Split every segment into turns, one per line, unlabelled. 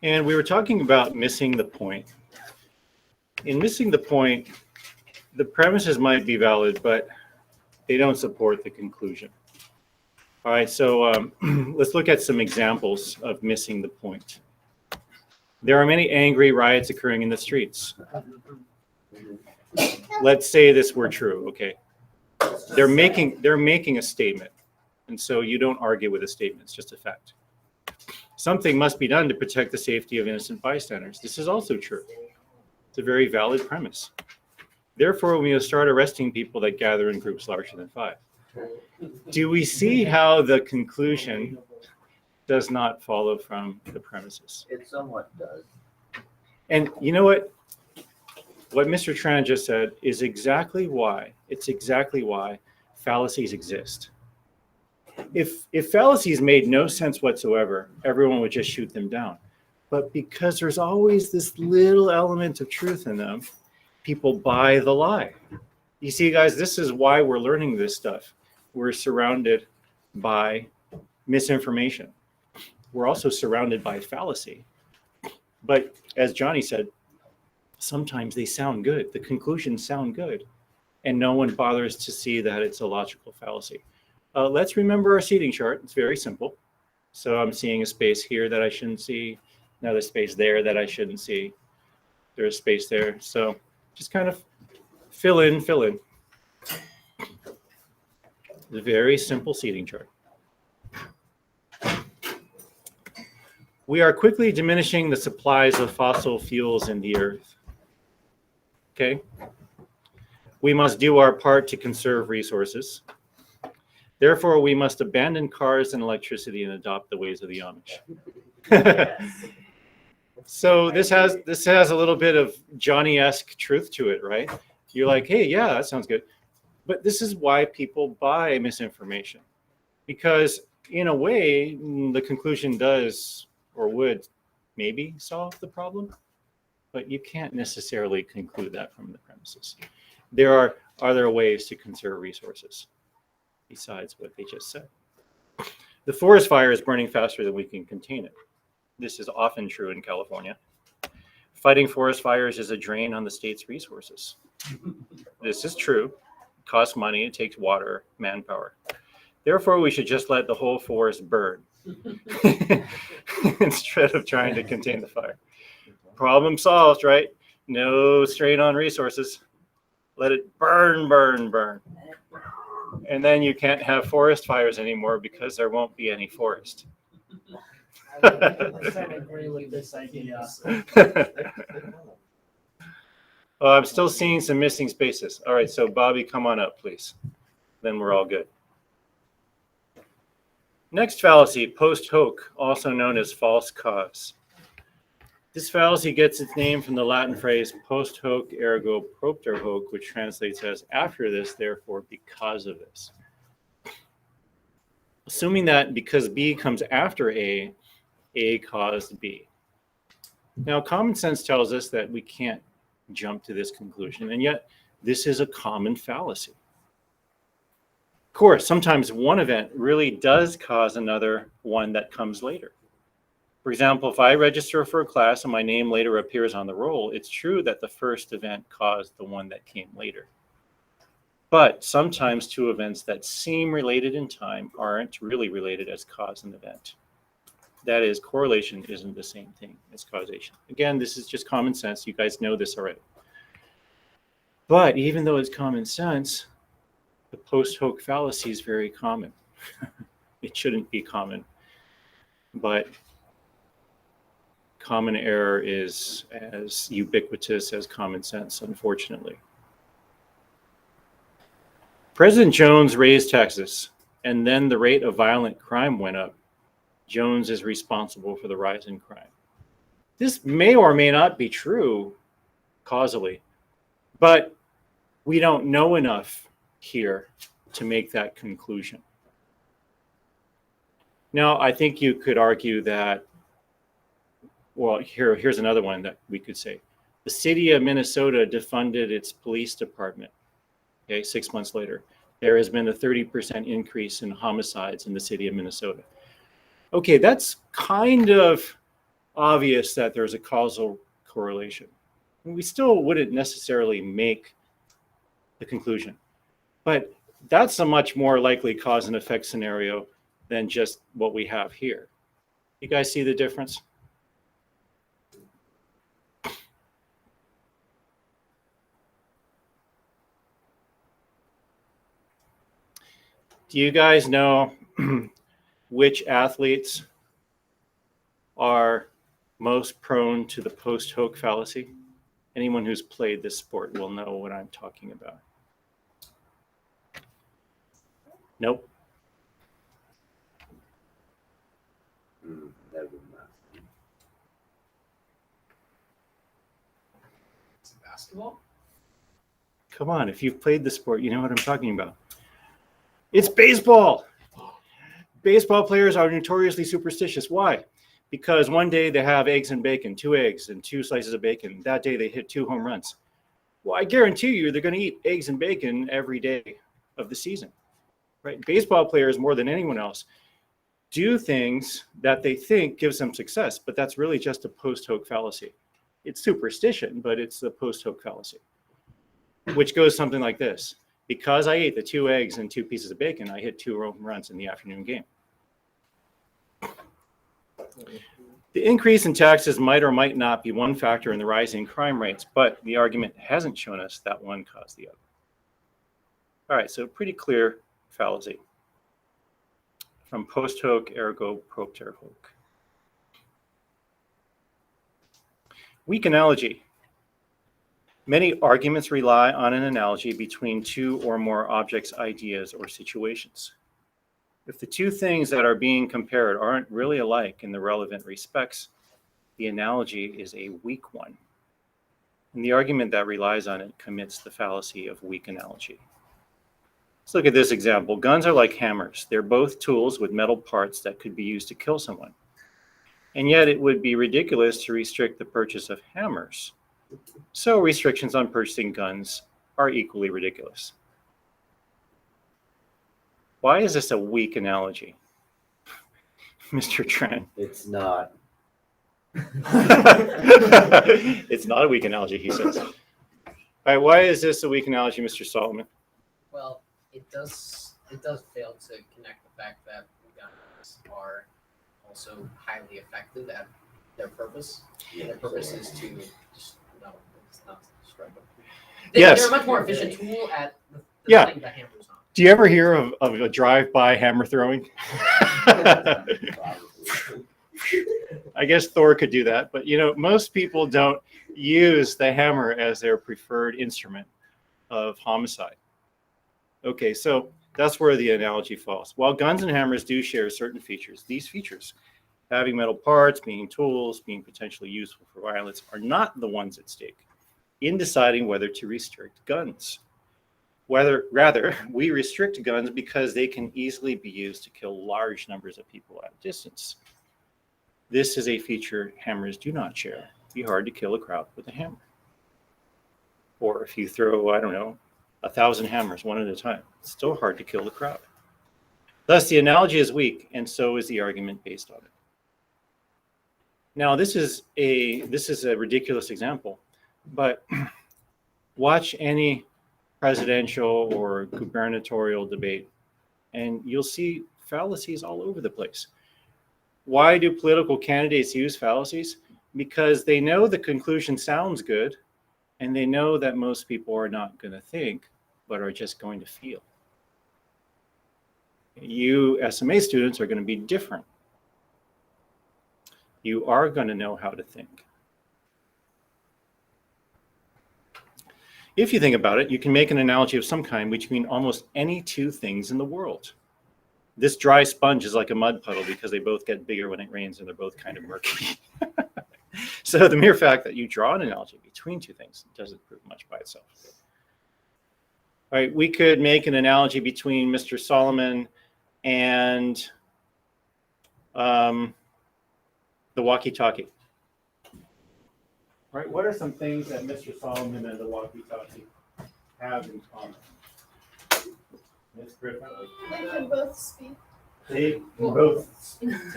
And we were talking about missing the point. In missing the point, the premises might be valid, but they don't support the conclusion. All right, so let's look at some examples of missing the point. There are many angry riots occurring in the streets. Let's say this were true, okay? They're making a statement, and so you don't argue with a statement, it's just a fact. Something must be done to protect the safety of innocent bystanders. This is also true. It's a very valid premise. Therefore, we must start arresting people that gather in groups larger than 5. Do we see how the conclusion does not follow from the premises?
It somewhat does.
And you know what? What Mr. Tran just said is exactly why fallacies exist. If fallacies made no sense whatsoever, everyone would just shoot them down. But because there's always this little element of truth in them, people buy the lie. You see, guys, this is why we're learning this stuff. We're surrounded by misinformation. We're also surrounded by fallacy. But as Johnny said, sometimes they sound good. The conclusions sound good. And no one bothers to see that it's a logical fallacy. Let's remember our seating chart. It's very simple. So I'm seeing a space here that I shouldn't see, another space there that I shouldn't see. There's space there. So just kind of fill in. It's a very simple seating chart. We are quickly diminishing the supplies of fossil fuels in the earth. Okay? We must do our part to conserve resources. Therefore, we must abandon cars and electricity and adopt the ways of the Amish. So this has a little bit of Johnny-esque truth to it, right? You're like, hey, yeah, that sounds good. But this is why people buy misinformation. Because in a way, the conclusion does or would maybe solve the problem, but you can't necessarily conclude that from the premises. There are other ways to conserve resources besides what they just said. The forest fire is burning faster than we can contain it. This is often true in California. Fighting forest fires is a drain on the state's resources. This is true. It costs money, it takes water, manpower. Therefore, we should just let the whole forest burn instead of trying to contain the fire. Problem solved, right? No strain on resources. Let it burn. And then you can't have forest fires anymore because there won't be any forest.
I don't agree with this idea.
Well, I'm still seeing some missing spaces. All right, so Bobby, come on up, please. Then we're all good. Next fallacy, post hoc, also known as false cause. This fallacy gets its name from the Latin phrase post hoc ergo propter hoc, which translates as after this, therefore because of this. Assuming that because B comes after A caused B. Now, common sense tells us that we can't jump to this conclusion, and yet this is a common fallacy. Of course, sometimes one event really does cause another one that comes later. For example, if I register for a class and my name later appears on the roll, it's true that the first event caused the one that came later. But sometimes two events that seem related in time aren't really related as cause and event. That is, correlation isn't the same thing as causation. Again, this is just common sense. You guys know this already. But even though it's common sense, the post hoc fallacy is very common. It shouldn't be common, but common error is as ubiquitous as common sense, unfortunately. President Jones raised taxes, and then the rate of violent crime went up. Jones is responsible for the rise in crime. This may or may not be true causally, but we don't know enough here to make that conclusion. Now, I think you could argue that, well, here's another one that we could say. The city of Minnesota defunded its police department. Okay, 6 months later, there has been a 30% increase in homicides in the city of Minnesota. Okay, that's kind of obvious that there's a causal correlation. We still wouldn't necessarily make the conclusion, but that's a much more likely cause and effect scenario than just what we have here. You guys see the difference? Do you guys know which athletes are most prone to the post hoc fallacy? Anyone who's played this sport will know what I'm talking about. Nope.
Never mind.
Is it basketball?
Come on, if you've played the sport, you know what I'm talking about. It's baseball. Baseball players are notoriously superstitious. Why? Because one day they have eggs and bacon, 2 eggs and 2 slices of bacon. That day they hit 2 home runs. Well, I guarantee you they're going to eat eggs and bacon every day of the season. Right? Baseball players, more than anyone else, do things that they think gives them success, but that's really just a post hoc fallacy. It's superstition, but it's the post hoc fallacy, which goes something like this. Because I ate the 2 eggs and 2 pieces of bacon, I hit 2 home runs in the afternoon game. The increase in taxes might or might not be one factor in the rising crime rates, but the argument hasn't shown us that one caused the other. All right, so pretty clear fallacy. From post hoc ergo propter hoc. Weak analogy. Many arguments rely on an analogy between 2 or more objects, ideas, or situations. If the 2 things that are being compared aren't really alike in the relevant respects, the analogy is a weak one. And the argument that relies on it commits the fallacy of weak analogy. Let's look at this example. Guns are like hammers. They're both tools with metal parts that could be used to kill someone. And yet it would be ridiculous to restrict the purchase of hammers. So restrictions on purchasing guns are equally ridiculous. Why is this a weak analogy, Mr. Tran?
It's not.
It's not a weak analogy, he says. All right, why is this a weak analogy, Mr. Solomon?
Well, it does fail to connect the fact that guns are also highly effective at their purpose. And their purpose is to just it's not strike them.
Yes.
They're a much more efficient tool at the
Yeah.
thing that hammers on.
Do you ever hear of a drive-by hammer throwing? I guess Thor could do that, but most people don't use the hammer as their preferred instrument of homicide. Okay, so that's where the analogy falls. While guns and hammers do share certain features, these features, having metal parts, being tools, being potentially useful for violence, are not the ones at stake in deciding whether to restrict guns. Rather, we restrict guns because they can easily be used to kill large numbers of people at a distance. This is a feature hammers do not share. It'd be hard to kill a crowd with a hammer. Or if you throw, 1,000 hammers one at a time, it's still hard to kill the crowd. Thus, the analogy is weak, and so is the argument based on it. Now, this is a ridiculous example, but watch any presidential or gubernatorial debate, and you'll see fallacies all over the place. Why do political candidates use fallacies? Because they know the conclusion sounds good, and they know that most people are not going to think, but are just going to feel. You SMA students are going to be different. You are going to know how to think. If you think about it, you can make an analogy of some kind between almost any 2 things in the world. This dry sponge is like a mud puddle because they both get bigger when it rains and they're both kind of murky. So the mere fact that you draw an analogy between 2 things doesn't prove much by itself. All right, we could make an analogy between Mr. Solomon and the walkie-talkie. All right, what are some things that Mr. Solomon and the walkie-talkie have in common? Ms. Griffin?
They can both speak.
They both.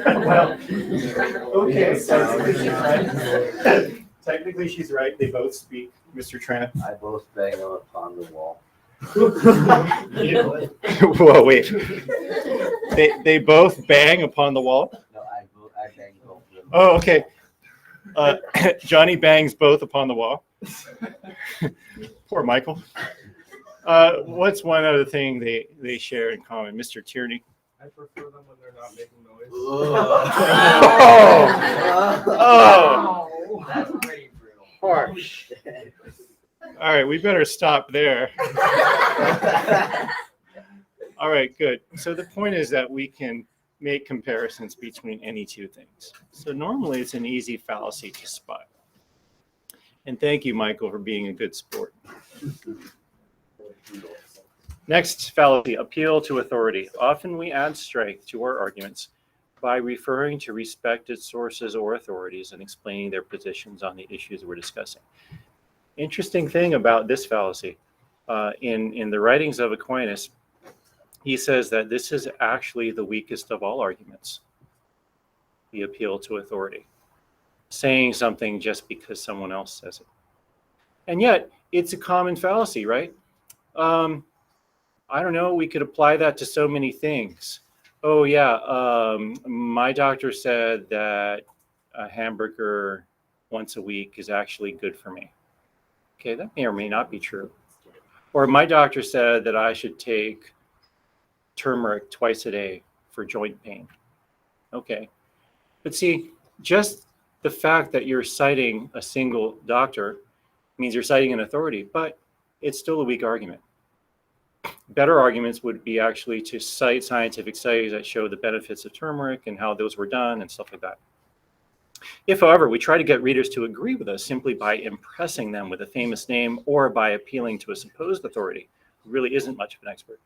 Well, okay, technically she's right. Technically she's right. They both speak, Mr. Tran.
I both bang upon the wall.
Whoa, wait. They both bang upon the wall?
No, I bang both of them.
Oh, okay. Johnny bangs both upon the wall. Poor Michael. What's one other thing they share in common? Mr. Tierney.
I prefer them when they're not making noise.
Oh.
That's pretty brutal.
Harsh. All right, we better stop there. All right, good. So the point is that we can make comparisons between any two things. So normally it's an easy fallacy to spot. And thank you, Michael, for being a good sport. Next fallacy, appeal to authority. Often we add strength to our arguments by referring to respected sources or authorities and explaining their positions on the issues we're discussing. Interesting thing about this fallacy, in the writings of Aquinas, he says that this is actually the weakest of all arguments, the appeal to authority, saying something just because someone else says it. And yet, it's a common fallacy, right? I don't know, we could apply that to so many things. Oh yeah, my doctor said that a hamburger once a week is actually good for me. Okay, that may or may not be true. Or my doctor said that I should take turmeric twice a day for joint pain. Okay, but see, just the fact that you're citing a single doctor means you're citing an authority, but it's still a weak argument. Better arguments would be actually to cite scientific studies that show the benefits of turmeric and how those were done and stuff like that. If, however, we try to get readers to agree with us simply by impressing them with a famous name or by appealing to a supposed authority who really isn't much of an expert,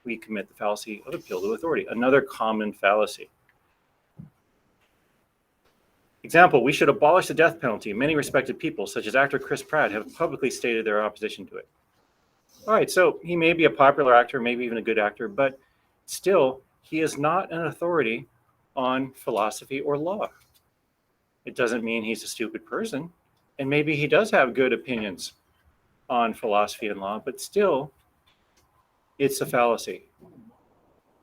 we commit the fallacy of appeal to authority, another common fallacy. Example, we should abolish the death penalty. Many respected people, such as actor Chris Pratt, have publicly stated their opposition to it. All right, so he may be a popular actor, maybe even a good actor, but still, he is not an authority on philosophy or law. It doesn't mean he's a stupid person, and maybe he does have good opinions on philosophy and law, but still, it's a fallacy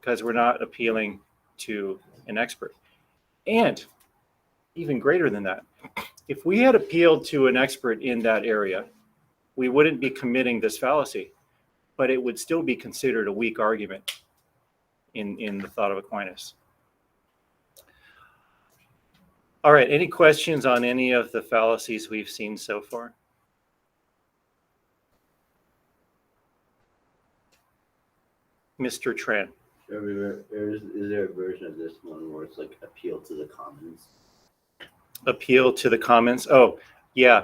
because we're not appealing to an expert. And even greater than that, if we had appealed to an expert in that area, we wouldn't be committing this fallacy, but it would still be considered a weak argument in the thought of Aquinas. All right, any questions on any of the fallacies we've seen so far? Mr. Tran.
Is there a version of this one where it's like appeal to the commons?
Appeal to the commons? Oh, yeah,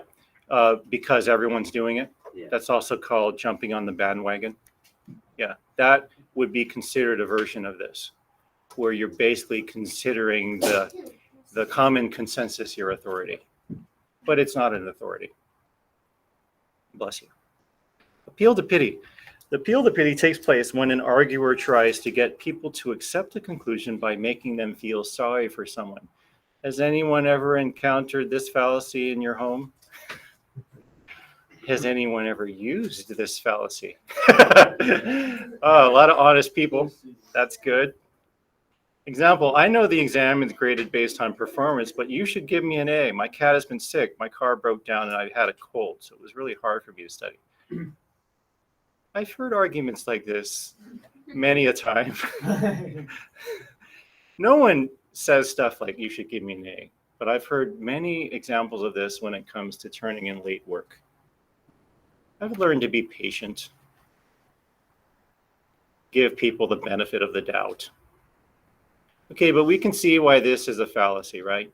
because everyone's doing it.
Yeah.
That's also called jumping on the bandwagon. Yeah, that would be considered a version of this, where you're basically considering the common consensus your authority, but it's not an authority. Bless you. Appeal to pity. The appeal to pity takes place when an arguer tries to get people to accept a conclusion by making them feel sorry for someone. Has anyone ever encountered this fallacy in your home? Has anyone ever used this fallacy? Oh, a lot of honest people. That's good. Example, I know the exam is graded based on performance, but you should give me an A. My cat has been sick. My car broke down and I had a cold, so it was really hard for me to study. I've heard arguments like this many a time. No one says stuff like, you should give me an A, but I've heard many examples of this when it comes to turning in late work. I've learned to be patient, give people the benefit of the doubt. Okay, but we can see why this is a fallacy, right?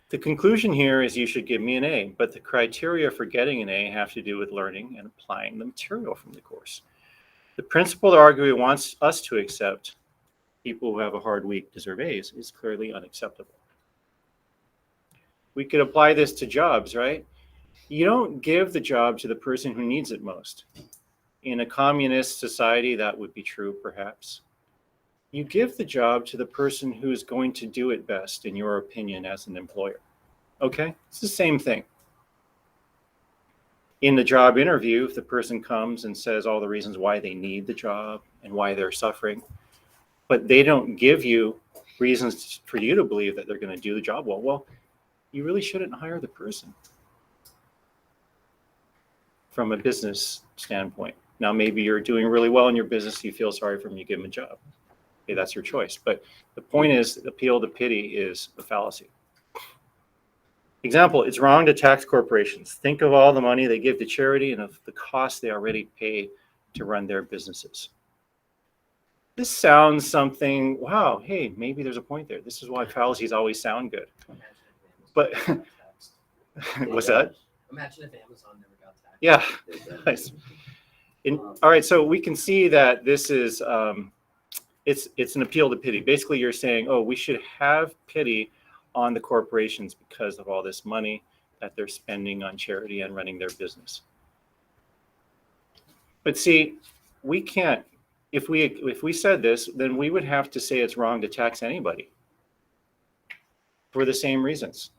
The conclusion here is you should give me an A, but the criteria for getting an A have to do with learning and applying the material from the course. The principle the arguer wants us to accept, people who have a hard week deserve A's, is clearly unacceptable. We could apply this to jobs, right? You don't give the job to the person who needs it most. In a communist society, that would be true, perhaps. You give the job to the person who's going to do it best, in your opinion, as an employer. Okay? It's the same thing. In the job interview, if the person comes and says all the reasons why they need the job and why they're suffering, but they don't give you reasons for you to believe that they're going to do the job well, you really shouldn't hire the person from a business standpoint. Now, maybe you're doing really well in your business, you feel sorry for them, you give them a job. Okay, that's your choice. But the point is, appeal to pity is a fallacy. Example, it's wrong to tax corporations. Think of all the money they give to charity and of the cost they already pay to run their businesses. This sounds something, wow, hey, maybe there's a point there. This is why fallacies always sound good. But what's that?
Imagine if Amazon never got taxed.
Yeah, nice. All right, so we can see that this is, it's an appeal to pity. Basically, you're saying, oh, we should have pity on the corporations because of all this money that they're spending on charity and running their business. But see, we can't, if we said this, then we would have to say it's wrong to tax anybody for the same reasons.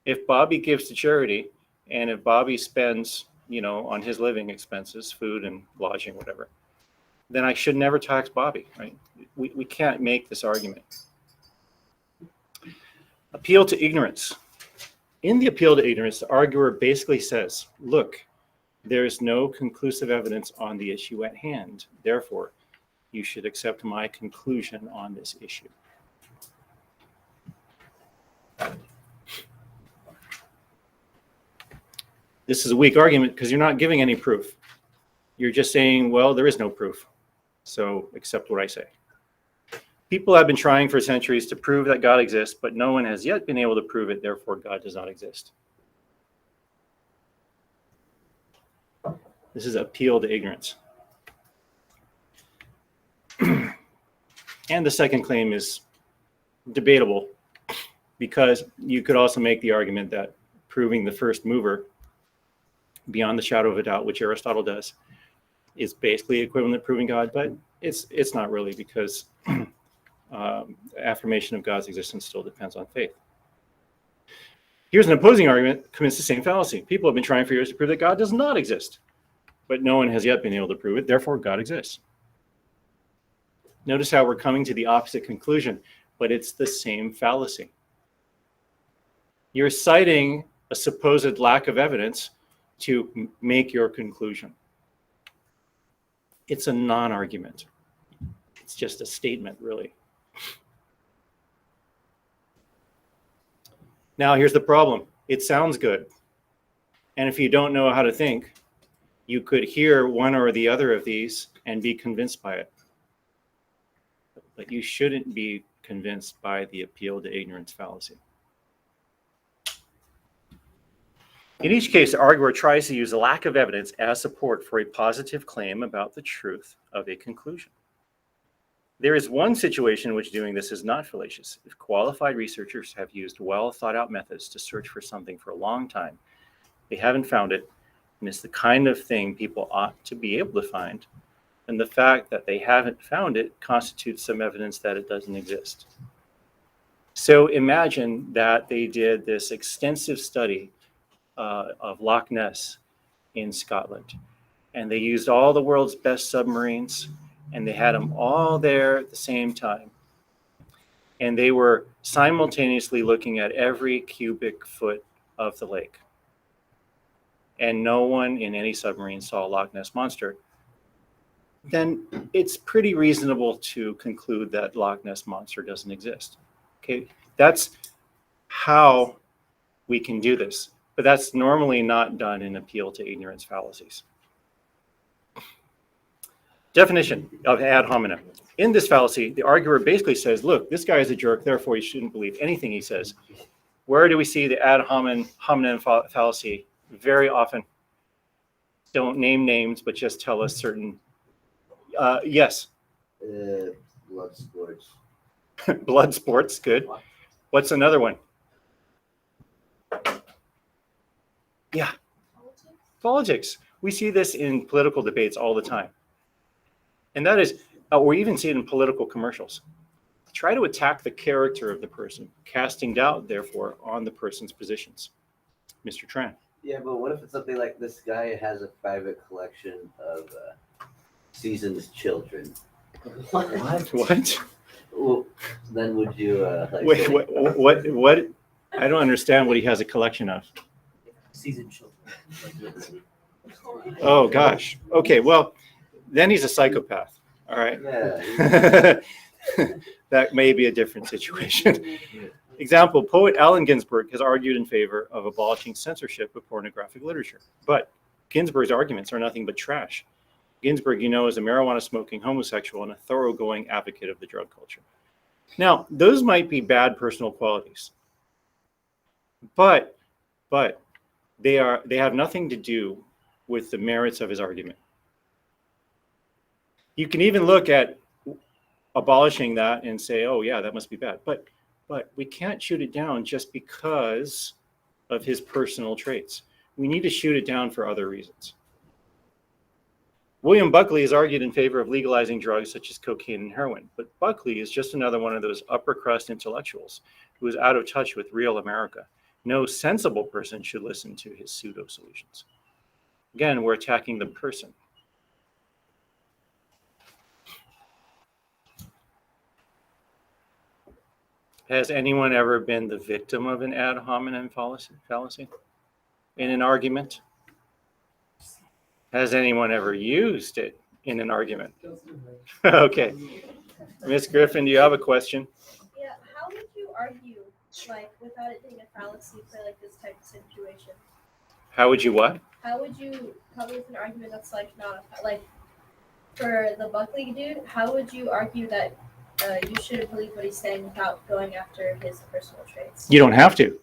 If Bobby gives to charity and if Bobby spends, on his living expenses, food and lodging, whatever, then I should never tax Bobby, right? We can't make this argument. Appeal to ignorance. In the appeal to ignorance, the arguer basically says, look, there's no conclusive evidence on the issue at hand. Therefore, you should accept my conclusion on this issue. This is a weak argument because you're not giving any proof. You're just saying, well, there is no proof, so accept what I say. People have been trying for centuries to prove that God exists, but no one has yet been able to prove it, therefore God does not exist. This is appeal to ignorance. And the second claim is debatable because you could also make the argument that proving the first mover beyond the shadow of a doubt, which Aristotle does, is basically equivalent to proving God, but it's not really because affirmation of God's existence still depends on faith. Here's an opposing argument, commits the same fallacy. People have been trying for years to prove that God does not exist, but no one has yet been able to prove it, therefore God exists. Notice how we're coming to the opposite conclusion, but it's the same fallacy. You're citing a supposed lack of evidence to make your conclusion. It's a non-argument. It's just a statement, really. Now, here's the problem. It sounds good. And if you don't know how to think, you could hear one or the other of these and be convinced by it. But you shouldn't be convinced by the appeal to ignorance fallacy. In each case, the arguer tries to use a lack of evidence as support for a positive claim about the truth of a conclusion. There is one situation in which doing this is not fallacious. If qualified researchers have used well thought out methods to search for something for a long time, they haven't found it, and it's the kind of thing people ought to be able to find, and the fact that they haven't found it constitutes some evidence that it doesn't exist. So imagine that they did this extensive study of Loch Ness in Scotland, and they used all the world's best submarines, and they had them all there at the same time. And they were simultaneously looking at every cubic foot of the lake. And no one in any submarine saw a Loch Ness monster. Then it's pretty reasonable to conclude that Loch Ness monster doesn't exist. Okay, that's how we can do this. But that's normally not done in appeal to ignorance fallacies. Definition of ad hominem. In this fallacy, the arguer basically says, look, this guy is a jerk, therefore you shouldn't believe anything he says. Where do we see the ad hominem fallacy? Very often. Don't name names, but just tell us certain. Yes.
Blood sports.
Blood sports, good. What's another one? Yeah. Politics. We see this in political debates all the time. And that is, or we even see it in political commercials. Try to attack the character of the person, casting doubt, therefore, on the person's positions. Mr. Tran.
Yeah, but what if it's something like this guy has a private collection of seasoned children?
What?
Well, then would you like
Wait,
say-
what? I don't understand what he has a collection of.
Seasoned children.
Oh, gosh. Okay, well, then he's a psychopath. All right.
Yeah.
That may be a different situation. Example, poet Allen Ginsberg has argued in favor of abolishing censorship of pornographic literature. But Ginsberg's arguments are nothing but trash. Ginsberg, you know, is a marijuana-smoking homosexual and a thoroughgoing advocate of the drug culture. Now, those might be bad personal qualities. But they have nothing to do with the merits of his argument. You can even look at abolishing that and say, oh yeah, that must be bad. But we can't shoot it down just because of his personal traits. We need to shoot it down for other reasons. William Buckley has argued in favor of legalizing drugs such as cocaine and heroin, but Buckley is just another one of those upper crust intellectuals who is out of touch with real America. No sensible person should listen to his pseudo solutions. Again, we're attacking the person. Has anyone ever been the victim of an ad hominem fallacy in an argument? Has anyone ever used it in an argument? Okay. Ms. Griffin, do you have a question?
Yeah, how would you argue, like, without it being a fallacy for, like, this type of situation?
How would you what?
How would you come up with an argument that's, like, not a, like, for the Buckley dude, how would you argue that you shouldn't believe what he's saying without going after his personal traits?
You don't have to.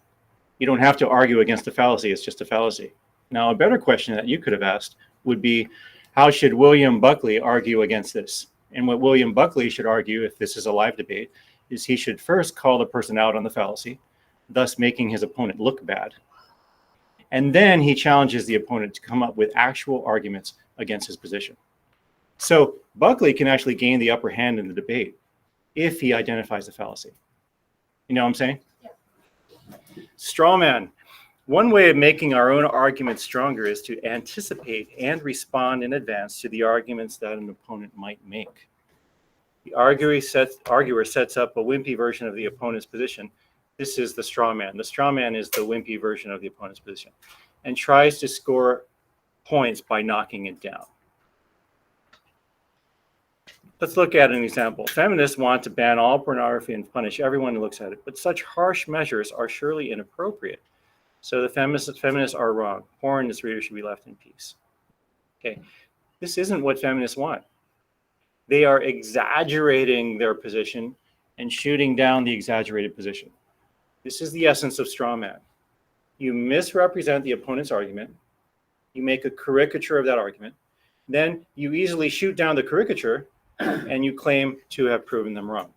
You don't have to argue against a fallacy. It's just a fallacy. Now, a better question that you could have asked would be, how should William Buckley argue against this? And what William Buckley should argue, if this is a live debate, is he should first call the person out on the fallacy, thus making his opponent look bad. And then he challenges the opponent to come up with actual arguments against his position. So Buckley can actually gain the upper hand in the debate if he identifies the fallacy. You know what I'm saying?
Yeah.
Straw man. One way of making our own arguments stronger is to anticipate and respond in advance to the arguments that an opponent might make. The arguer sets up a wimpy version of the opponent's position. This is the straw man. The straw man is the wimpy version of the opponent's position and tries to score points by knocking it down. Let's look at an example. Feminists want to ban all pornography and punish everyone who looks at it, but such harsh measures are surely inappropriate. So the feminists are wrong. Porn, its reader, should be left in peace. Okay, this isn't what feminists want. They are exaggerating their position and shooting down the exaggerated position. This is the essence of straw man. You misrepresent the opponent's argument. You make a caricature of that argument. Then you easily shoot down the caricature and you claim to have proven them wrong.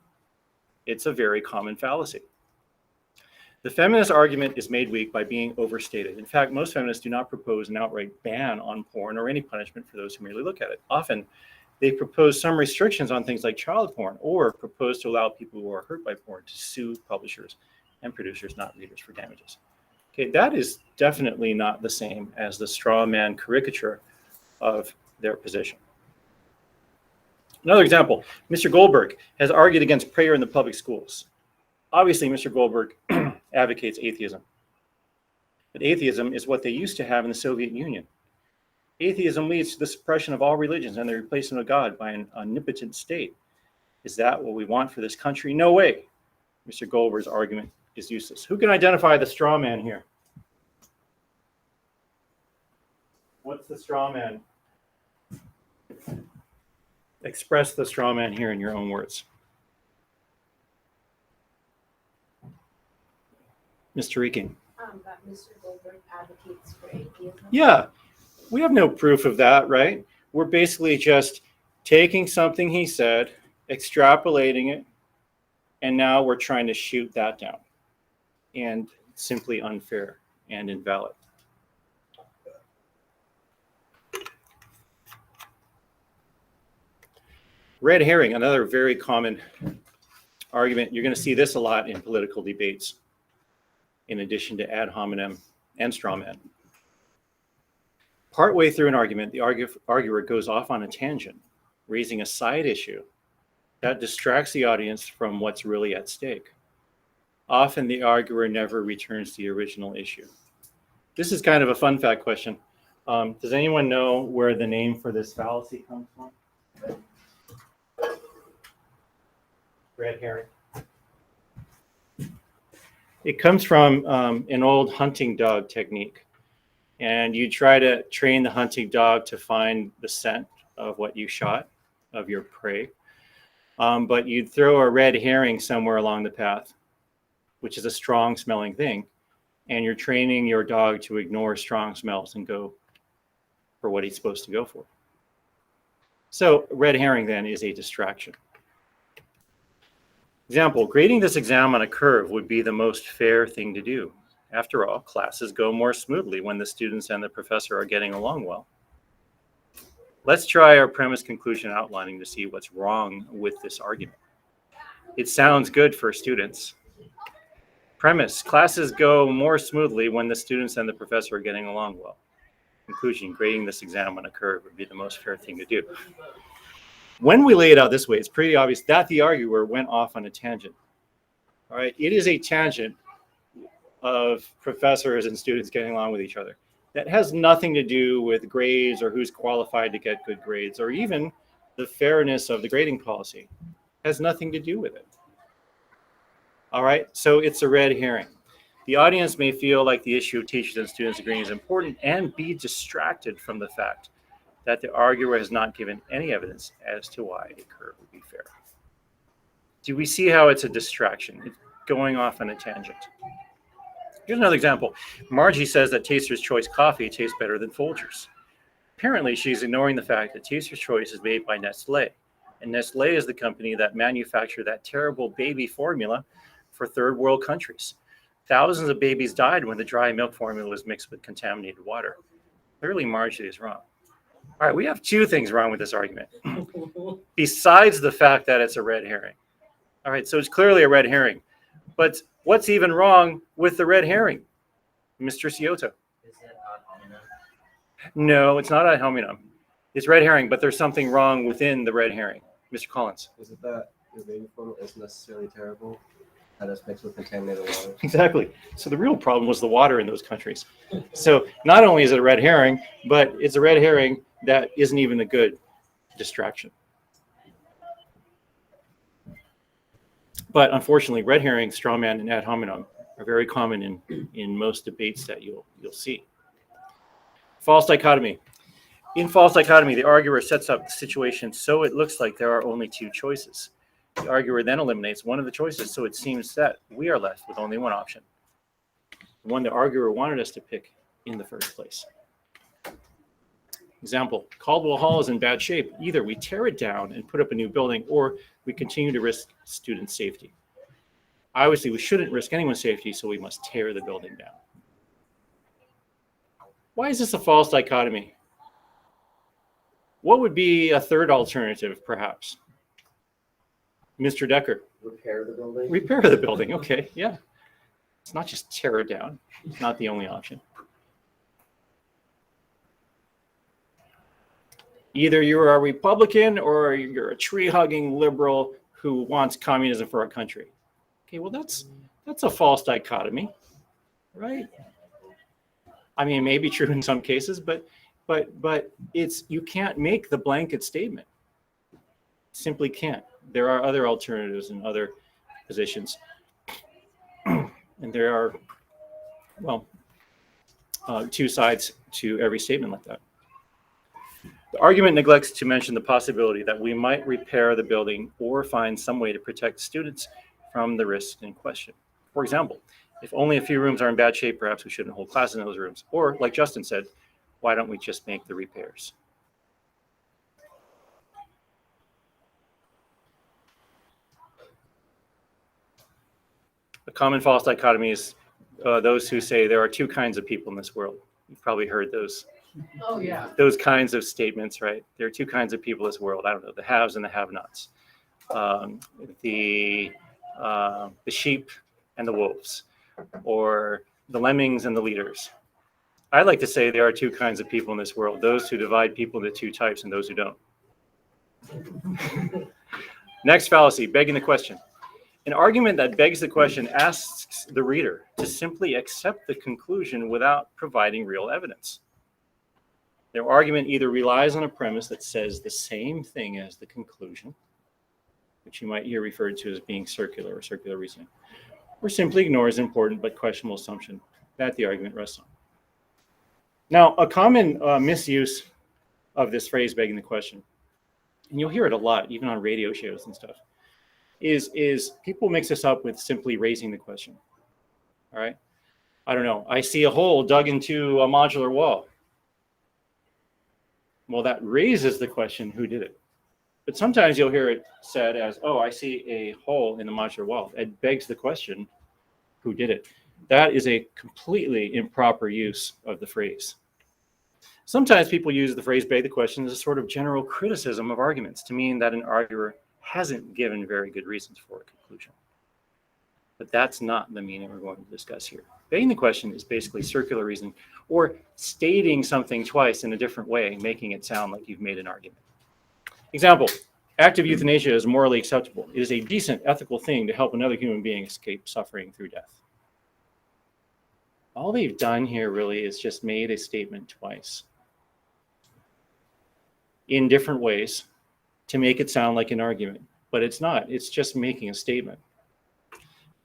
It's a very common fallacy. The feminist argument is made weak by being overstated. In fact, most feminists do not propose an outright ban on porn or any punishment for those who merely look at it. Often, they propose some restrictions on things like child porn, or propose to allow people who are hurt by porn to sue publishers and producers, not readers, for damages. Okay, that is definitely not the same as the straw man caricature of their position. Another example, Mr. Goldberg has argued against prayer in the public schools. Obviously, Mr. Goldberg advocates atheism. But atheism is what they used to have in the Soviet Union. Atheism leads to the suppression of all religions and the replacement of God by an omnipotent state. Is that what we want for this country? No way. Mr. Goldberg's argument is useless. Who can identify the straw man here? What's the straw man? Express the straw man here in your own words. Mr. Reeking.
That Mr. Goldberg advocates for atheism.
Yeah, we have no proof of that, right? We're basically just taking something he said, extrapolating it, and now we're trying to shoot that down. And it's simply unfair and invalid. Red herring, another very common argument. You're going to see this a lot in political debates, in addition to ad hominem and straw man. Partway through an argument, the arguer goes off on a tangent, raising a side issue that distracts the audience from what's really at stake. Often the arguer never returns to the original issue. This is kind of a fun fact question. Does anyone know where the name for this fallacy comes from? Red herring. It comes from an old hunting dog technique. And you try to train the hunting dog to find the scent of what you shot, of your prey. But you'd throw a red herring somewhere along the path, which is a strong smelling thing. And you're training your dog to ignore strong smells and go for what he's supposed to go for. So red herring then is a distraction. Example, grading this exam on a curve would be the most fair thing to do. After all, classes go more smoothly when the students and the professor are getting along well. Let's try our premise conclusion outlining to see what's wrong with this argument. It sounds good for students. Premise, classes go more smoothly when the students and the professor are getting along well. Conclusion, grading this exam on a curve would be the most fair thing to do. When we lay it out this way, it's pretty obvious that the arguer went off on a tangent. All right, it is a tangent of professors and students getting along with each other. That has nothing to do with grades or who's qualified to get good grades or even the fairness of the grading policy. It has nothing to do with it. All right, so it's a red herring. The audience may feel like the issue of teachers and students agreeing is important and be distracted from the fact that the arguer has not given any evidence as to why a curve would be fair. Do we see how it's a distraction? It's going off on a tangent. Here's another example. Margie says that Taster's Choice coffee tastes better than Folgers. Apparently, she's ignoring the fact that Taster's Choice is made by Nestle. And Nestle is the company that manufactured that terrible baby formula for third world countries. Thousands of babies died when the dry milk formula was mixed with contaminated water. Clearly, Margie is wrong. All right, we have two things wrong with this argument, besides the fact that it's a red herring. All right, so it's clearly a red herring. But what's even wrong with the red herring, Mr. Scioto?
Is it ad hominem?
No, it's not ad hominem. It's red herring, but there's something wrong within the red herring. Mr. Collins.
Is it that your baby formula isn't necessarily terrible? That it's mixed with contaminated water?
Exactly. So the real problem was the water in those countries. So not only is it a red herring, but it's a red herring that isn't even a good distraction. But unfortunately, red herring, straw man, and ad hominem are very common in most debates that you'll see. False dichotomy. In false dichotomy, the arguer sets up the situation so it looks like there are only two choices. The arguer then eliminates one of the choices, so it seems that we are left with only one option, the one the arguer wanted us to pick in the first place. Example, Caldwell Hall is in bad shape. Either we tear it down and put up a new building, or we continue to risk student safety. Obviously, we shouldn't risk anyone's safety, so we must tear the building down. Why is this a false dichotomy? What would be a third alternative, perhaps? Mr. Decker.
Repair the building.
Repair the building, okay, yeah. It's not just tear it down. It's not the only option. Either you're a Republican or you're a tree-hugging liberal who wants communism for our country. Okay, well, that's a false dichotomy, right? I mean, it may be true in some cases, but it's, you can't make the blanket statement. Simply can't. There are other alternatives and other positions. And there are, well, two sides to every statement like that. The argument neglects to mention the possibility that we might repair the building or find some way to protect students from the risks in question. For example, if only a few rooms are in bad shape, perhaps we shouldn't hold classes in those rooms. Or, like Justin said, why don't we just make the repairs? A common false dichotomy is those who say there are two kinds of people in this world. You've probably heard those
Oh yeah.
Those kinds of statements, right? There are two kinds of people in this world. I don't know, the haves and the have-nots. Um, the sheep and the wolves, or the lemmings and the leaders. I like to say there are two kinds of people in this world: those who divide people into two types and those who don't. Next fallacy, begging the question. An argument that begs the question asks the reader to simply accept the conclusion without providing real evidence. Their argument either relies on a premise that says the same thing as the conclusion, which you might hear referred to as being circular or circular reasoning, or simply ignores an important but questionable assumption that the argument rests on. Now, a common misuse of this phrase, begging the question, and you'll hear it a lot, even on radio shows and stuff, is people mix this up with simply raising the question. All right? I don't know. I see a hole dug into a modular wall. Well, that raises the question, who did it? But sometimes you'll hear it said as, oh, I see a hole in the modular wall. It begs the question, who did it? That is a completely improper use of the phrase. Sometimes people use the phrase beg the question as a sort of general criticism of arguments to mean that an arguer hasn't given very good reasons for a conclusion. But that's not the meaning we're going to discuss here. Begging the question is basically circular reasoning, or stating something twice in a different way, making it sound like you've made an argument. Example, active euthanasia is morally acceptable. It is a decent, ethical thing to help another human being escape suffering through death. All they've done here really is just made a statement twice in different ways to make it sound like an argument, but it's not. It's just making a statement.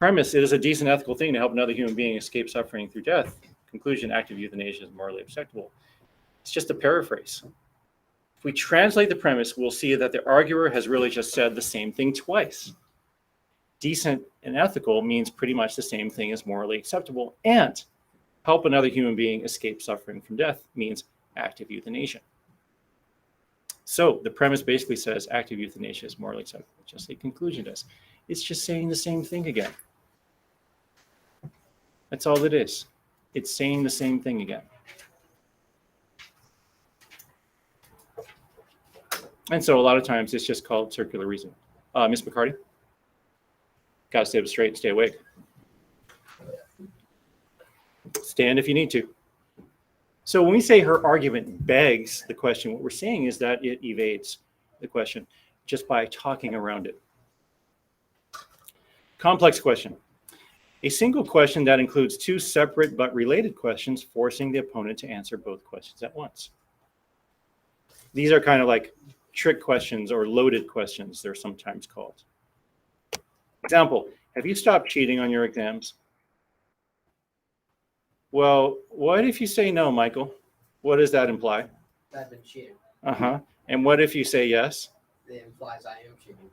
Premise, it is a decent, ethical thing to help another human being escape suffering through death. Conclusion, active euthanasia is morally acceptable. It's just a paraphrase. If we translate the premise, we'll see that the arguer has really just said the same thing twice. Decent and ethical means pretty much the same thing as morally acceptable, and help another human being escape suffering from death means active euthanasia. So the premise basically says active euthanasia is morally acceptable, just like conclusion does. It's just saying the same thing again. That's all it is. It's saying the same thing again. And so a lot of times it's just called circular reasoning. Miss McCarty? Got to stay up straight and stay awake. Stand if you need to. So when we say her argument begs the question, what we're saying is that it evades the question just by talking around it. Complex question. A single question that includes two separate but related questions, forcing the opponent to answer both questions at once. These are kind of like trick questions or loaded questions, they're sometimes called. Example, have you stopped cheating on your exams? Well, what if you say no, Michael? What does that imply?
I've been cheating.
Uh-huh. And what if you say yes?
It implies I am cheating.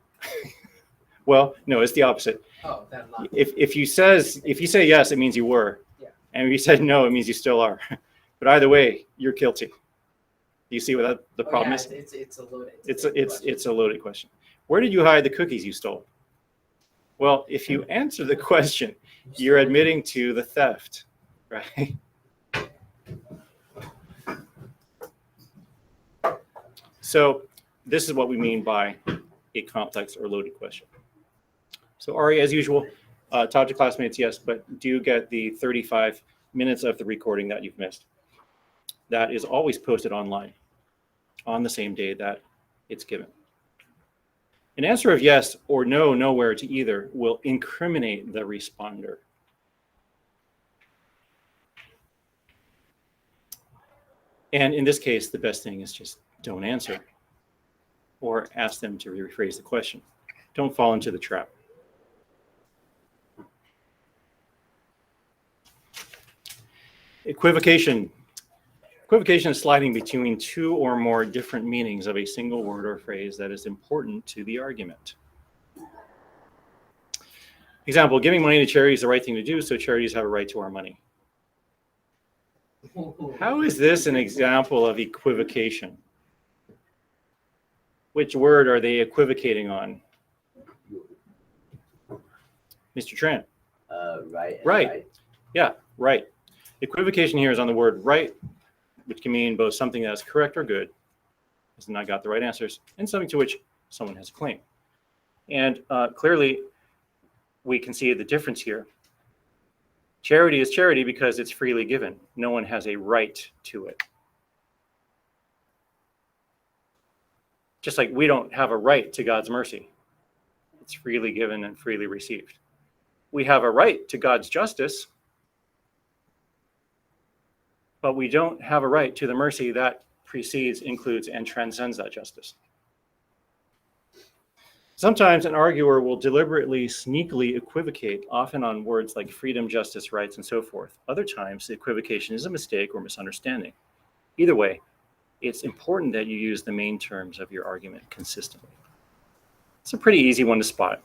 Well, no, it's the opposite.
Oh, then I'm not.
If you say yes, it means you were.
Yeah.
And if you said no, it means you still are. But either way, you're guilty. Do you see what the problem is?
It's a loaded.
It's a loaded question. Where did you hide the cookies you stole? Well, if you answer the question, you're admitting to the theft, right? So this is what we mean by a complex or loaded question. So Ari, as usual, talk to classmates, yes, but do get the 35 minutes of the recording that you've missed. That is always posted online on the same day that it's given. An answer of yes or no, nowhere to either will incriminate the responder. And in this case, the best thing is just don't answer or ask them to rephrase the question. Don't fall into the trap. Equivocation. Equivocation is sliding between two or more different meanings of a single word or phrase that is important to the argument. Example, giving money to charity is the right thing to do, so charities have a right to our money. How is this an example of equivocation? Which word are they equivocating on? Mr. Tran.
Right.
Right. Yeah, right. Equivocation here is on the word right which can mean both something that's correct or good, has not got the right answers, and something to which someone has a claim. And clearly, we can see the difference here. Charity is charity because it's freely given. No one has a right to it. Just like we don't have a right to God's mercy. It's freely given and freely received. We have a right to God's justice, but we don't have a right to the mercy that precedes, includes, and transcends that justice. Sometimes an arguer will deliberately, sneakily equivocate, often on words like freedom, justice, rights, and so forth. Other times, the equivocation is a mistake or misunderstanding. Either way, it's important that you use the main terms of your argument consistently. It's a pretty easy one to spot.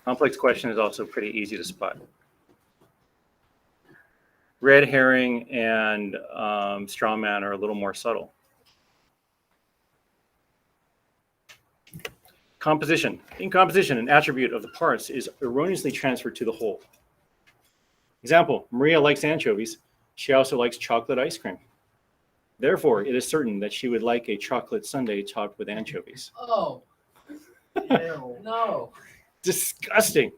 Complex question is also pretty easy to spot. Red herring and straw man are a little more subtle. Composition. In composition, an attribute of the parts is erroneously transferred to the whole. Example, Maria likes anchovies. She also likes chocolate ice cream. Therefore, it is certain that she would like a chocolate sundae topped with anchovies.
Oh,
Ew.
no.
Disgusting.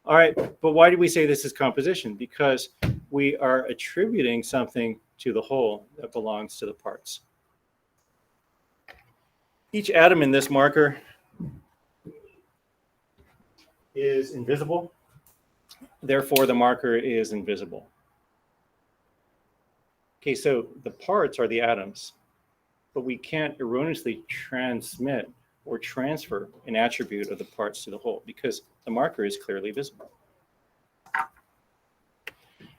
All right, but why do we say this is composition? Because we are attributing something to the whole that belongs to the parts. Each atom in this marker is invisible. Therefore, the marker is invisible. Okay, so the parts are the atoms, but we can't erroneously transmit or transfer an attribute of the parts to the whole because the marker is clearly visible.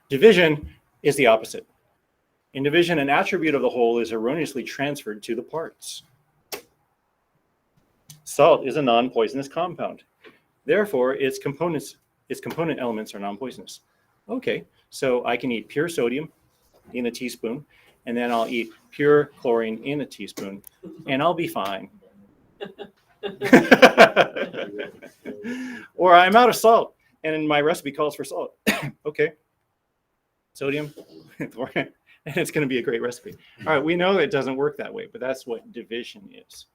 Division is the opposite. In division, an attribute of the whole is erroneously transferred to the parts. Salt is a non-poisonous compound. Therefore, its component elements are non-poisonous. Okay, so I can eat pure sodium in a teaspoon, and then I'll eat pure chlorine in a teaspoon, and I'll be fine. Or I'm out of salt, and my recipe calls for salt. Okay, sodium, and it's going to be a great recipe. All right, we know it doesn't work that way, but that's what division is.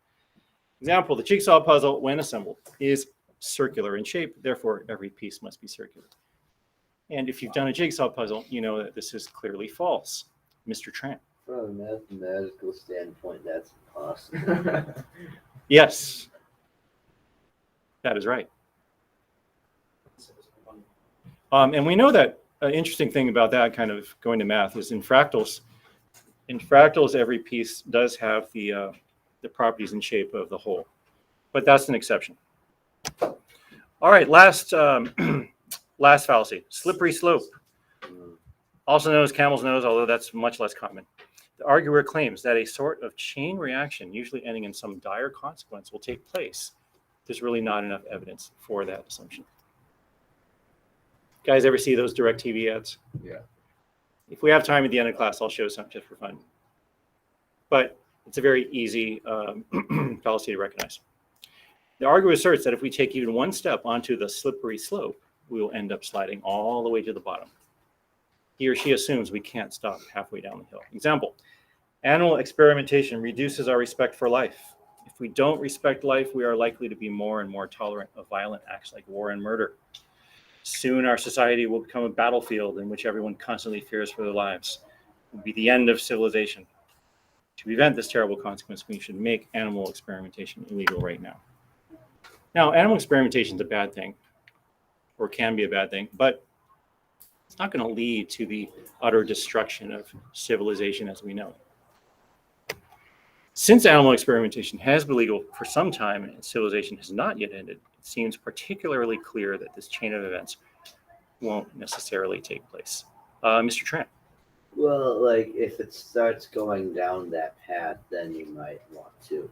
Example, the jigsaw puzzle, when assembled, is circular in shape. Therefore, every piece must be circular. And if you've done a jigsaw puzzle, you know that this is clearly false. Mr. Tran.
From a mathematical standpoint, that's impossible.
Yes, that is right. And we know that an interesting thing about that kind of going to math is in fractals. In fractals, every piece does have the properties and shape of the whole, but that's an exception. All right, last fallacy, slippery slope, also known as camel's nose, although that's much less common. The arguer claims that a sort of chain reaction, usually ending in some dire consequence, will take place. There's really not enough evidence for that assumption. Guys, ever see those DirecTV ads?
Yeah.
If we have time at the end of class, I'll show some just for fun. But it's a very easy fallacy to recognize. The arguer asserts that if we take even one step onto the slippery slope, we will end up sliding all the way to the bottom. He or she assumes we can't stop halfway down the hill. Example, animal experimentation reduces our respect for life. If we don't respect life, we are likely to be more and more tolerant of violent acts like war and murder. Soon our society will become a battlefield in which everyone constantly fears for their lives. It will be the end of civilization. To prevent this terrible consequence, we should make animal experimentation illegal right now. Now, animal experimentation is a bad thing, or can be a bad thing, but it's not going to lead to the utter destruction of civilization as we know it. Since animal experimentation has been legal for some time and civilization has not yet ended, it seems particularly clear that this chain of events won't necessarily take place. Mr. Trent.
Well, like if it starts going down that path, then you might want to,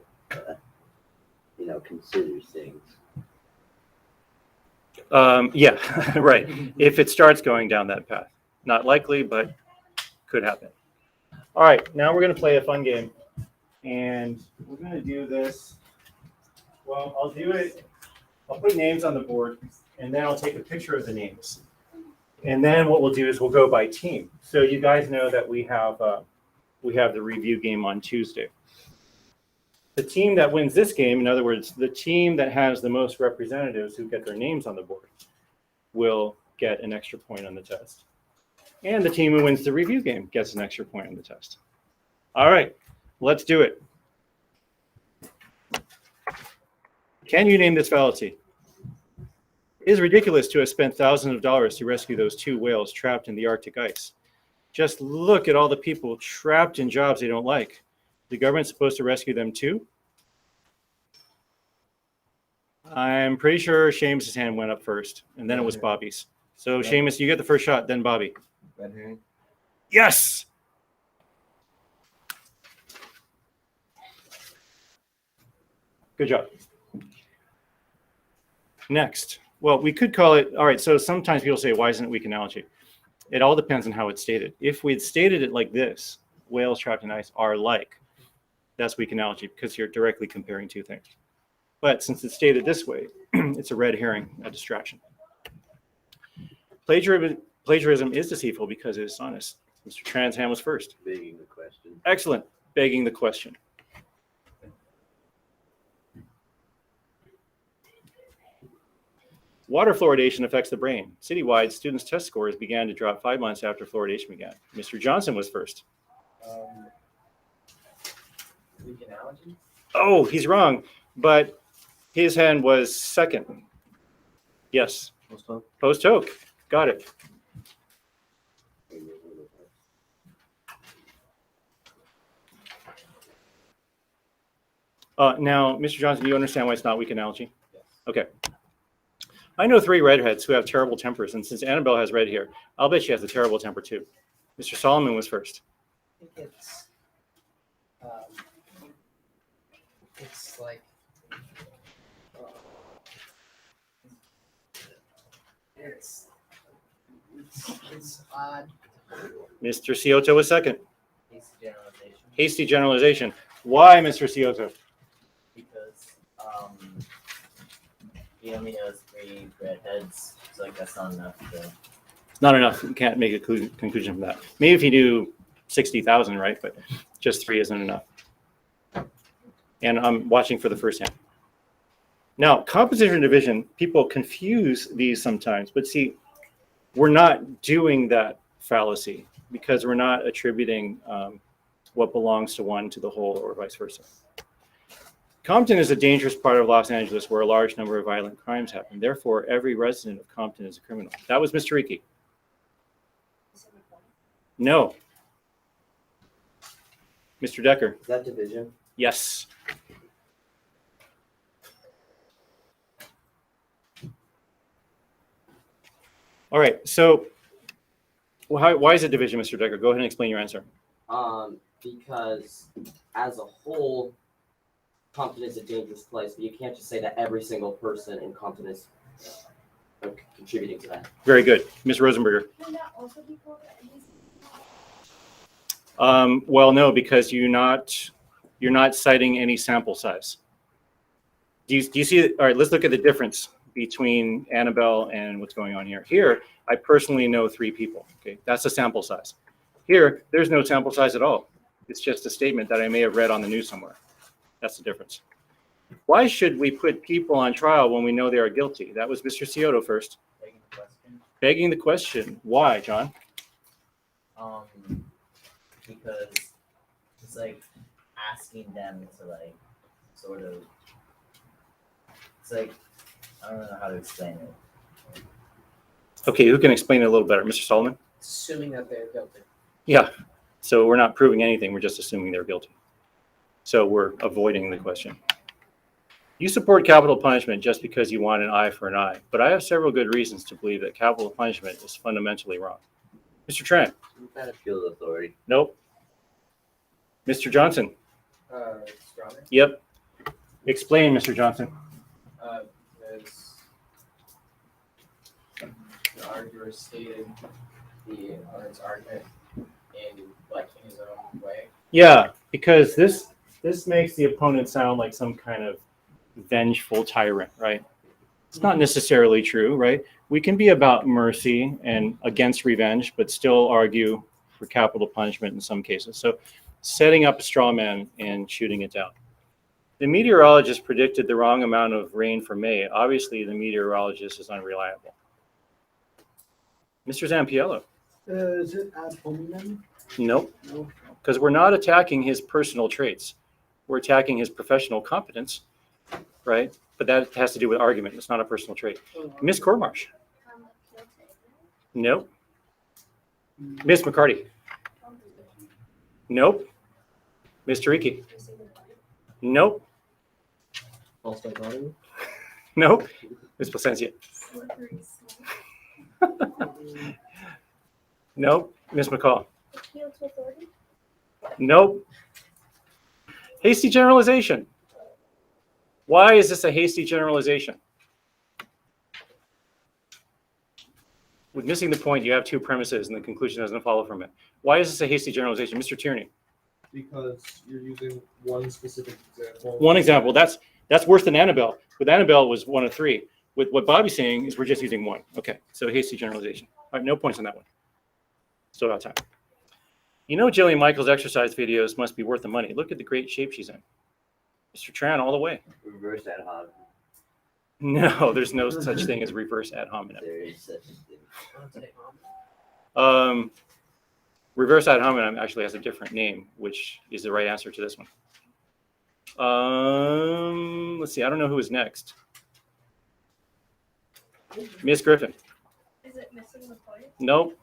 consider things.
Yeah, right. If it starts going down that path. Not likely, but could happen. All right, now we're going to play a fun game. And we're going to do this. Well, I'll do it. I'll put names on the board, and then I'll take a picture of the names. And then what we'll do is we'll go by team. So you guys know that we have the review game on Tuesday. The team that wins this game, in other words, the team that has the most representatives who get their names on the board, will get an extra point on the test. And the team who wins the review game gets an extra point on the test. All right, let's do it. Can you name this fallacy? It is ridiculous to have spent thousands of dollars to rescue those 2 whales trapped in the Arctic ice. Just look at all the people trapped in jobs they don't like. The government's supposed to rescue them too? I'm pretty sure Seamus's hand went up first, and then it was Bobby's. So Seamus, you get the first shot, then Bobby.
Red herring.
Yes! Good job. Next. Well, we could call it, all right, so sometimes people say, why isn't it weak analogy? It all depends on how it's stated. If we had stated it like this, whales trapped in ice are like, that's weak analogy because you're directly comparing 2 things. But since it's stated this way, it's a red herring, a distraction. Plagiarism is deceitful because it is honest. Mr. Tran's hand was first.
Begging the question.
Excellent. Begging the question. Water fluoridation affects the brain. Citywide, students' test scores began to drop 5 months after fluoridation began. Mr. Johnson was first.
Weak analogy?
Oh, he's wrong, but his hand was second. Yes.
Post hoc.
Post hoc. Got it. Now, Mr. Johnson, do you understand why it's not weak analogy?
Yes.
Okay. I know 3 redheads who have terrible tempers, and since Annabelle has red hair, I'll bet she has a terrible temper too. Mr. Solomon was first.
I think it's like it's odd.
Mr. Scioto was second.
Hasty generalization
Hasty generalization. Why, Mr. Scioto?
because he only has 3 redheads, so like that's not enough to.
Not enough. You can't make a conclusion from that. Maybe if you do 60,000, right? But just 3 isn't enough. And I'm watching for the first hand. Now, composition and division, people confuse these sometimes. But see, we're not doing that fallacy because we're not attributing what belongs to one to the whole or vice versa. Compton is a dangerous part of Los Angeles where a large number of violent crimes happen. Therefore, every resident of Compton is a criminal. That was Mr. Ricci. No. Mr. Decker.
Is that division?
Yes. All right. So why is it division, Mr. Decker? Go ahead and explain your answer.
Because as a whole, Compton is a dangerous place, but you can't just say that every single person in Compton is contributing to that.
Very good. Ms. Rosenberger.
Can that also be called at least?
Well, no, because you're not citing any sample size. Do you see it? All right, let's look at the difference between Annabelle and what's going on here. Here, I personally know 3 people. Okay, that's a sample size. Here, there's no sample size at all. It's just a statement that I may have read on the news somewhere. That's the difference. Why should we put people on trial when we know they are guilty? That was Mr. Scioto first.
Begging the question.
Begging the question. Why, John?
Because it's like asking them to like sort of. It's like I don't know how to explain it.
Okay, who can explain it a little better? Mr. Solomon?
Assuming that they're guilty.
Yeah. So we're not proving anything. We're just assuming they're guilty. So we're avoiding the question. You support capital punishment just because you want an eye for an eye, but I have several good reasons to believe that capital punishment is fundamentally wrong. Mr. Trent?
That appeal to authority.
Nope. Mr. Johnson?
Stronger.
Yep. Explain, Mr. Johnson.
Because the arguer stated the other's argument in like in his own way.
Yeah, because this makes the opponent sound like some kind of vengeful tyrant, right? It's not necessarily true, right? We can be about mercy and against revenge, but still argue for capital punishment in some cases. So setting up a straw man and shooting it down. The meteorologist predicted the wrong amount of rain for May. Obviously, the meteorologist is unreliable. Mr. Zampiello.
Is it ad hominem?
Nope,
No.
because we're not attacking his personal traits. We're attacking his professional competence, right? But that has to do with argument. It's not a personal trait. Miss Cormarsh.
Appeal to ignorance?
Nope. Miss McCarty. Nope. Mr. Riki. Nope.
False dichotomy.
Nope. Miss Placencia. Nope. Miss McCall.
Appeal to authority?
Nope. Hasty generalization. Why is this a hasty generalization? With missing the point, you have two premises and the conclusion doesn't follow from it. Why is this a hasty generalization? Mr. Tierney.
Because you're using one specific example.
One example. That's worse than Annabelle. With Annabelle was 1 of 3. With what Bobby's saying is we're just using 1. Okay, so hasty generalization. All right, no points on that one. Still got time. You know Jillian Michaels' exercise videos must be worth the money. Look at the great shape she's in. Mr. Tran all the way.
Reverse ad hominem.
No, there's no such thing as reverse ad hominem.
There is such a thing.
Reverse ad hominem actually has a different name, which is the right answer to this one. Let's see. I don't know who is next. Miss Griffin.
Is it missing the point?
Nope.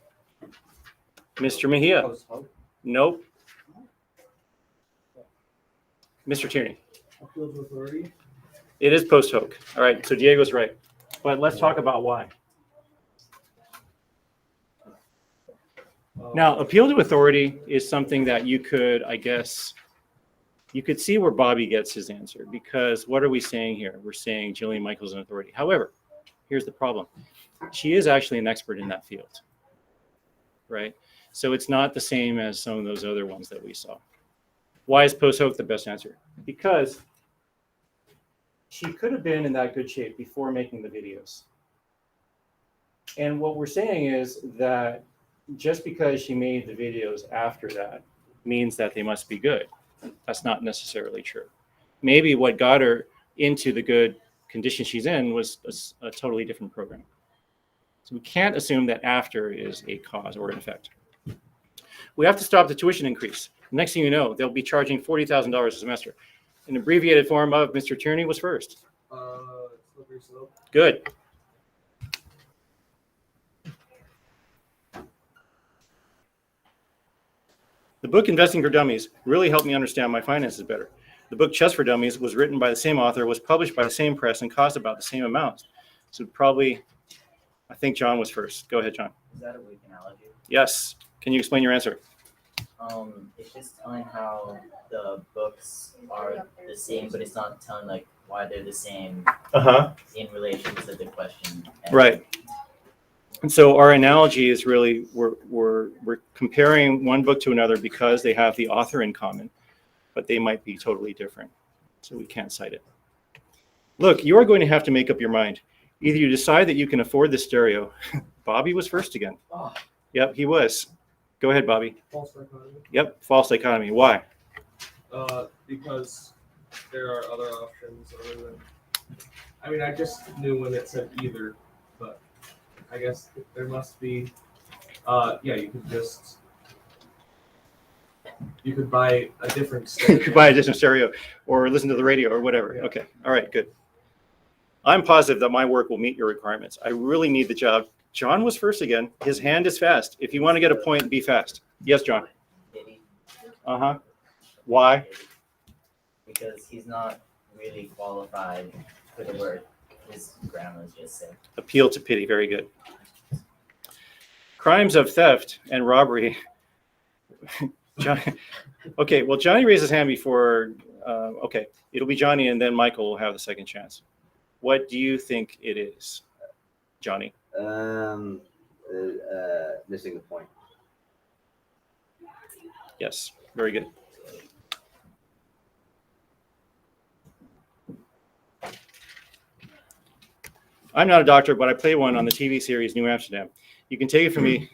Mr. Mejia.
Post hoc.
Nope. Mr. Tierney.
Appeal to authority.
It is post hoc. All right, so Diego's right. But let's talk about why. Now, appeal to authority is something that you could, I guess, you could see where Bobby gets his answer, because what are we saying here? We're saying Jillian Michaels is an authority. However, here's the problem. She is actually an expert in that field, right? So it's not the same as some of those other ones that we saw. Why is post hoc the best answer? Because she could have been in that good shape before making the videos. And what we're saying is that just because she made the videos after that means that they must be good. That's not necessarily true. Maybe what got her into the good condition she's in was a totally different program. So we can't assume that after is a cause or an effect. We have to stop the tuition increase. Next thing you know, they'll be charging $40,000 a semester. An abbreviated form of Mr. Tierney was first.
Slippery slope.
Good. The book Investing for Dummies really helped me understand my finances better. The book Chess for Dummies was written by the same author, was published by the same press, and cost about the same amount. So probably, I think John was first. Go ahead, John.
Is that a weak analogy?
Yes. Can you explain your answer?
It's just telling how the books are the same, but it's not telling like why they're the same in relation to the question.
Right. And so our analogy is really we're comparing one book to another because they have the author in common, but they might be totally different. So we can't cite it. Look, you are going to have to make up your mind. Either you decide that you can afford the stereo. Bobby was first again.
Oh,
Yep, he was. Go ahead, Bobby.
false dichotomy.
Yep, false dichotomy. Why?
Because there are other options other than. I mean, I just knew when it said either, but I guess there must be. Yeah, you could buy a different.
You could buy a different stereo or listen to the radio or whatever.
Yeah.
Okay, all right, good. I'm positive that my work will meet your requirements. I really need the job. John was first again. His hand is fast. If you want to get a point, be fast. Yes, John.
Pity.
Uh-huh. Why?
Because he's not really qualified for the work his grandma's just said.
Appeal to pity. Very good. Crimes of theft and robbery. John, okay, well, Johnny raised his hand before. Okay, it'll be Johnny, and then Michael will have the second chance. What do you think it is, Johnny?
Missing the point.
Yes, very good. I'm not a doctor, but I play one on the TV series New Amsterdam. You can take it from me.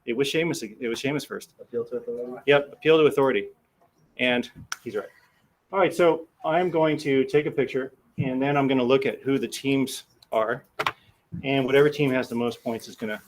It was Seamus. It was Seamus first.
Appeal to authority.
Yep, appeal to authority. And he's right. All right, so I'm going to take a picture, and then I'm going to look at who the teams are. And whatever team has the most points is going to